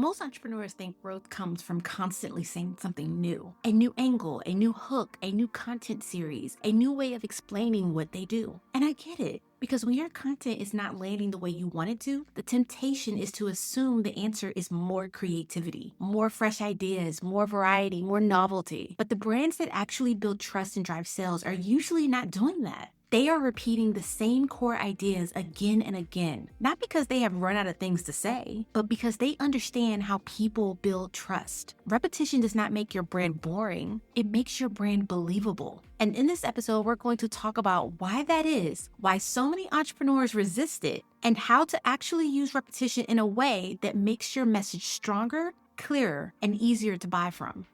Most entrepreneurs think growth comes from constantly saying something new, a new angle, a new hook, a new content series, a new way of explaining what they do. And I get it, because when your content is not landing the way you want it to, the temptation is to assume the answer is more creativity, more fresh ideas, more variety, more novelty. But the brands that actually build trust and drive sales are usually not doing that. They are repeating the same core ideas again and again, not because they have run out of things to say, but because they understand how people build trust. Repetition does not make your brand boring, it makes your brand believable. And in this episode, we're going to talk about why that is, why so many entrepreneurs resist it, and how to actually use repetition in a way that makes your message stronger, clearer, and easier to buy from.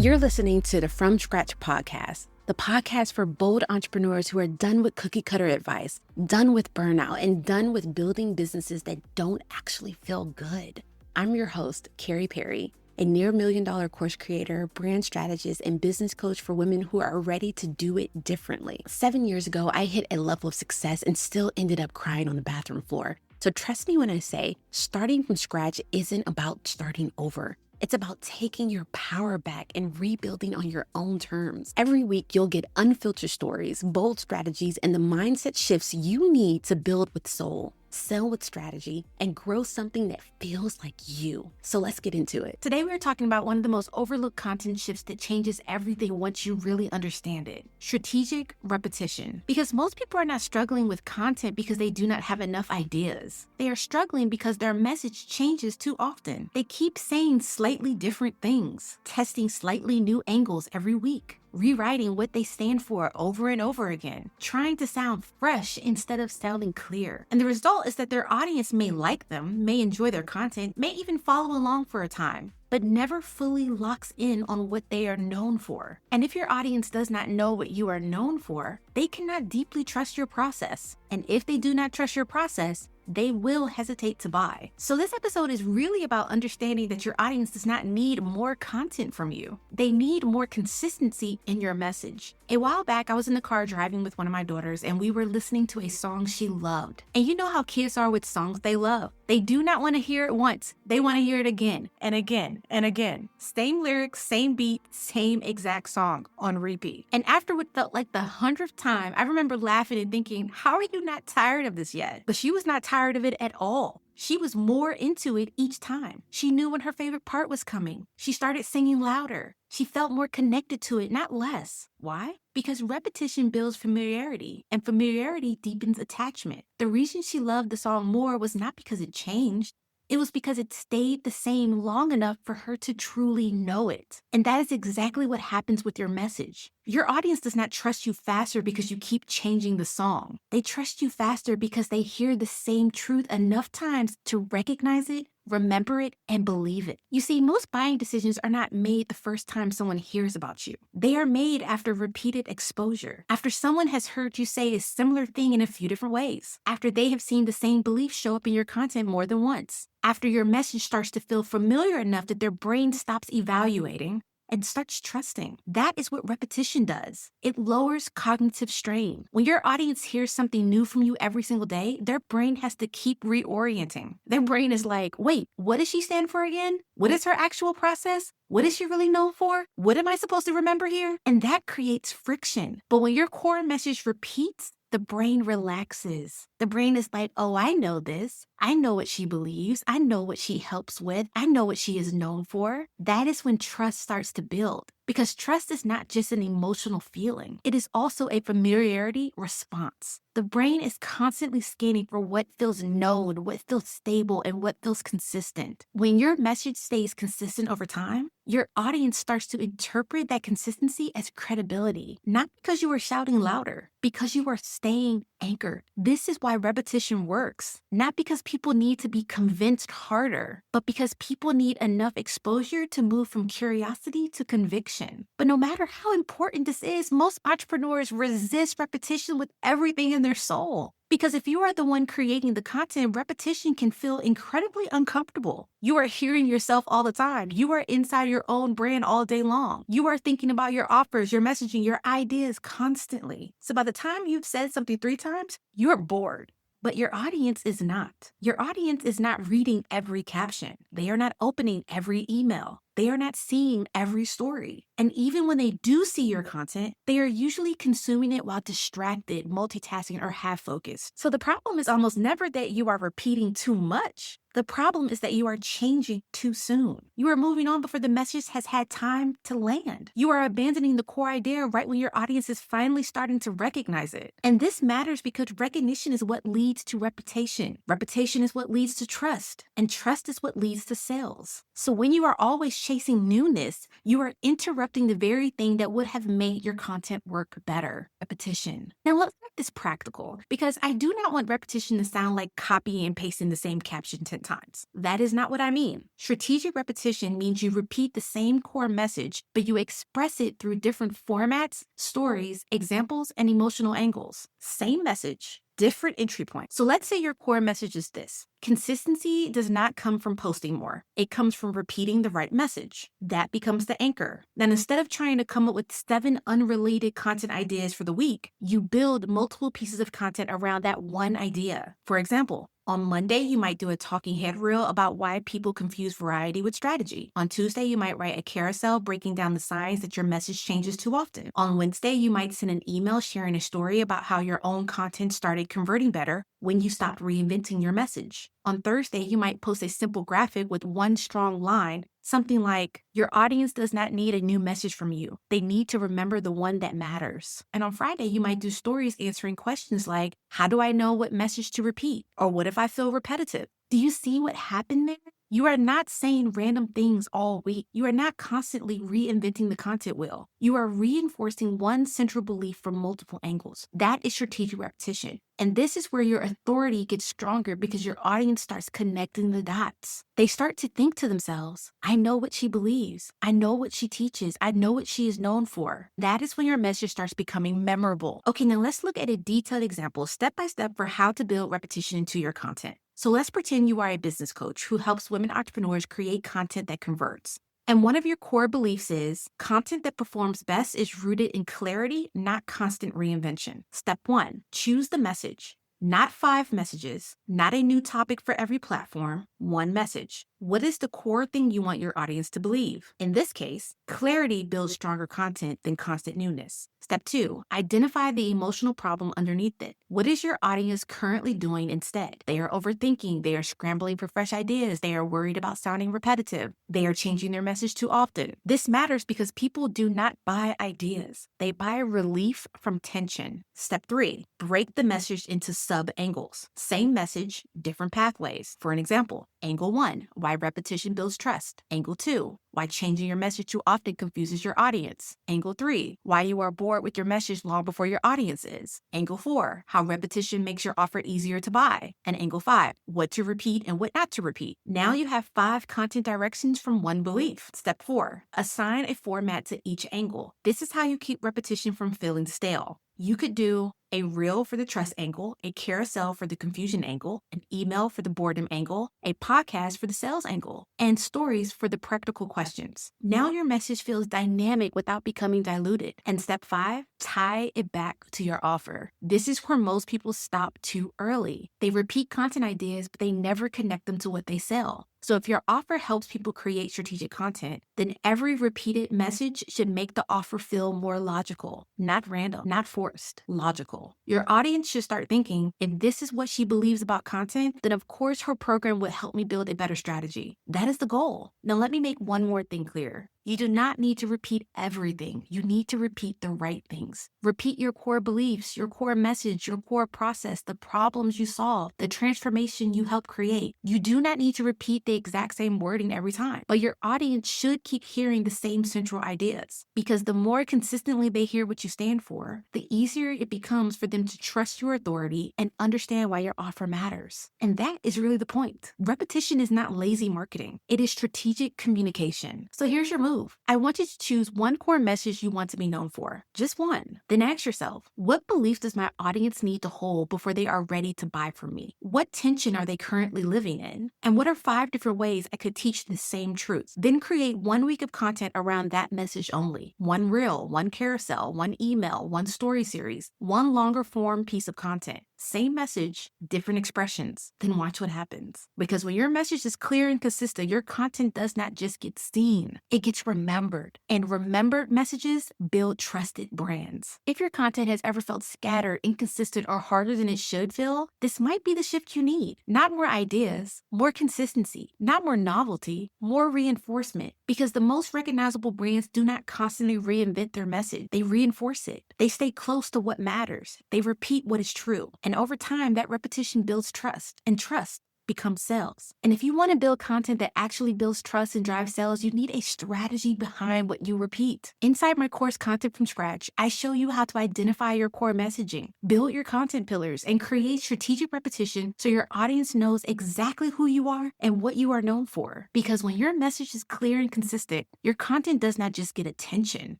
You're listening to the From Scratch podcast, the podcast for bold entrepreneurs who are done with cookie cutter advice, done with burnout, and done with building businesses that don't actually feel good. I'm your host, Kary, a near $1 million course creator, brand strategist, and business coach for women who are ready to do it differently. 7 years ago, I hit a level of success and still ended up crying on the bathroom floor. So trust me when I say starting from scratch isn't about starting over. It's about taking your power back and rebuilding on your own terms. Every week, you'll get unfiltered stories, bold strategies, and the mindset shifts you need to build with soul, sell with strategy, and grow something that feels like you. So let's get into it. Today, we're talking about one of the most overlooked content shifts that changes everything once you really understand it: strategic repetition. Because most people are not struggling with content because they do not have enough ideas. They are struggling because their message changes too often. They keep saying slightly different things, testing slightly new angles every week, rewriting what they stand for over and over again, trying to sound fresh instead of sounding clear. And the result is that their audience may like them, may enjoy their content, may even follow along for a time, but never fully locks in on what they are known for. And if your audience does not know what you are known for, they cannot deeply trust your process. And if they do not trust your process, they will hesitate to buy. So this episode is really about understanding that your audience does not need more content from you. They need more consistency in your message. A while back, I was in the car driving with one of my daughters, and we were listening to a song she loved. And you know how kids are with songs they love. They do not want to hear it once. They want to hear it again and again and again. Same lyrics, same beat, same exact song on repeat. And after what felt like the 100th time, I remember laughing and thinking, how are you not tired of this yet? But she was not tired of it at all. She was more into it each time. She knew when her favorite part was coming. She started singing louder. She felt more connected to it, not less. Why? Because repetition builds familiarity, and familiarity deepens attachment. The reason she loved the song more was not because it changed. It was because it stayed the same long enough for her to truly know it. And that is exactly what happens with your message. Your audience does not trust you faster because you keep changing the song. They trust you faster because they hear the same truth enough times to recognize it, remember it, and believe it. You see, most buying decisions are not made the first time someone hears about you. They are made after repeated exposure, after someone has heard you say a similar thing in a few different ways, after they have seen the same belief show up in your content more than once, after your message starts to feel familiar enough that their brain stops evaluating and starts trusting. That is what repetition does. It lowers cognitive strain. When your audience hears something new from you every single day, their brain has to keep reorienting. Their brain is like, wait, what does she stand for again? What is her actual process? What is she really known for? What am I supposed to remember here? And that creates friction. But when your core message repeats, the brain relaxes. The brain is like, oh, I know this. I know what she believes. I know what she helps with. I know what she is known for. That is when trust starts to build. Because trust is not just an emotional feeling. It is also a familiarity response. The brain is constantly scanning for what feels known, what feels stable, and what feels consistent. When your message stays consistent over time, your audience starts to interpret that consistency as credibility, not because you are shouting louder, because you are staying anchored. This is why repetition works, not because people need to be convinced harder, but because people need enough exposure to move from curiosity to conviction. But no matter how important this is, most entrepreneurs resist repetition with everything in their soul. Because if you are the one creating the content, repetition can feel incredibly uncomfortable. You are hearing yourself all the time. You are inside your own brand all day long. You are thinking about your offers, your messaging, your ideas constantly. So by the time you've said something 3 times, you're bored. But your audience is not. Your audience is not reading every caption. They are not opening every email. They are not seeing every story. And even when they do see your content, they are usually consuming it while distracted, multitasking, or half focused. So the problem is almost never that you are repeating too much. The problem is that you are changing too soon. You are moving on before the message has had time to land. You are abandoning the core idea right when your audience is finally starting to recognize it. And this matters because recognition is what leads to reputation. Reputation is what leads to trust. And trust is what leads to sales. So when you are always chasing newness, you are interrupting the very thing that would have made your content work better. Repetition. Now let's make this practical because I do not want repetition to sound like copying and pasting the same caption 10 times. That is not what I mean. Strategic repetition means you repeat the same core message, but you express it through different formats, stories, examples, and emotional angles. Same message, different entry point. So let's say your core message is this. Consistency does not come from posting more. It comes from repeating the right message. That becomes the anchor. Then instead of trying to come up with 7 unrelated content ideas for the week, you build multiple pieces of content around that one idea. For example, on Monday, you might do a talking head reel about why people confuse variety with strategy. On Tuesday, you might write a carousel breaking down the signs that your message changes too often. On Wednesday, you might send an email sharing a story about how your own content started converting better when you stopped reinventing your message. On Thursday, you might post a simple graphic with one strong line, something like, your audience does not need a new message from you. They need to remember the one that matters. And on Friday, you might do stories answering questions like, how do I know what message to repeat? Or what if I feel repetitive? Do you see what happened there? You are not saying random things all week. You are not constantly reinventing the content wheel. You are reinforcing one central belief from multiple angles. That is strategic repetition. And this is where your authority gets stronger because your audience starts connecting the dots. They start to think to themselves, I know what she believes. I know what she teaches. I know what she is known for. That is when your message starts becoming memorable. Okay, now let's look at a detailed example, step by step, for how to build repetition into your content. So let's pretend you are a business coach who helps women entrepreneurs create content that converts. And one of your core beliefs is content that performs best is rooted in clarity, not constant reinvention. Step 1, choose the message. Not 5 messages, not a new topic for every platform, one message. What is the core thing you want your audience to believe? In this case, clarity builds stronger content than constant newness. Step 2, identify the emotional problem underneath it. What is your audience currently doing instead? They are overthinking, they are scrambling for fresh ideas, they are worried about sounding repetitive, they are changing their message too often. This matters because people do not buy ideas. They buy relief from tension. Step 3, break the message into sub-angles. Same message, different pathways. For an example, angle 1, why repetition builds trust. Angle 2, why changing your message too often confuses your audience. Angle 3, why you are bored with your message long before your audience is. Angle 4, how repetition makes your offer easier to buy. And angle 5, what to repeat and what not to repeat. Now you have 5 content directions from one belief. Step 4, assign a format to each angle. This is how you keep repetition from feeling stale. You could do a reel for the trust angle, a carousel for the confusion angle, an email for the boredom angle, a podcast for the sales angle, and stories for the practical questions. Now your message feels dynamic without becoming diluted. And step 5, tie it back to your offer. This is where most people stop too early. They repeat content ideas, but they never connect them to what they sell. So if your offer helps people create strategic content, then every repeated message should make the offer feel more logical, not random, not forced, logical. Your audience should start thinking, if this is what she believes about content, then of course her program would help me build a better strategy. That is the goal. Now let me make one more thing clear. You do not need to repeat everything. You need to repeat the right things. Repeat your core beliefs, your core message, your core process, the problems you solve, the transformation you help create. You do not need to repeat the exact same wording every time, but your audience should keep hearing the same central ideas, because the more consistently they hear what you stand for, the easier it becomes for them to trust your authority and understand why your offer matters. And that is really the point. Repetition is not lazy marketing. It is strategic communication. So here's your move. I want you to choose one core message you want to be known for. Just one. Then ask yourself, what belief does my audience need to hold before they are ready to buy from me? What tension are they currently living in? And what are 5 different ways I could teach the same truth? Then create 1 week of content around that message only. 1 reel, 1 carousel, 1 email, 1 story series, 1 longer form piece of content. Same message, different expressions. Then watch what happens. Because when your message is clear and consistent, your content does not just get seen, it gets remembered. And remembered messages build trusted brands. If your content has ever felt scattered, inconsistent, or harder than it should feel, this might be the shift you need. Not more ideas, more consistency. Not more novelty, more reinforcement. Because the most recognizable brands do not constantly reinvent their message, they reinforce it. They stay close to what matters. They repeat what is true. And over time, that repetition builds trust. And trust becomes sales. And if you want to build content that actually builds trust and drives sales, you need a strategy behind what you repeat. Inside my course, Content from Scratch, I show you how to identify your core messaging, build your content pillars, and create strategic repetition so your audience knows exactly who you are and what you are known for. Because when your message is clear and consistent, your content does not just get attention,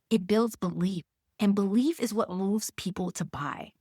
it builds belief. And belief is what moves people to buy.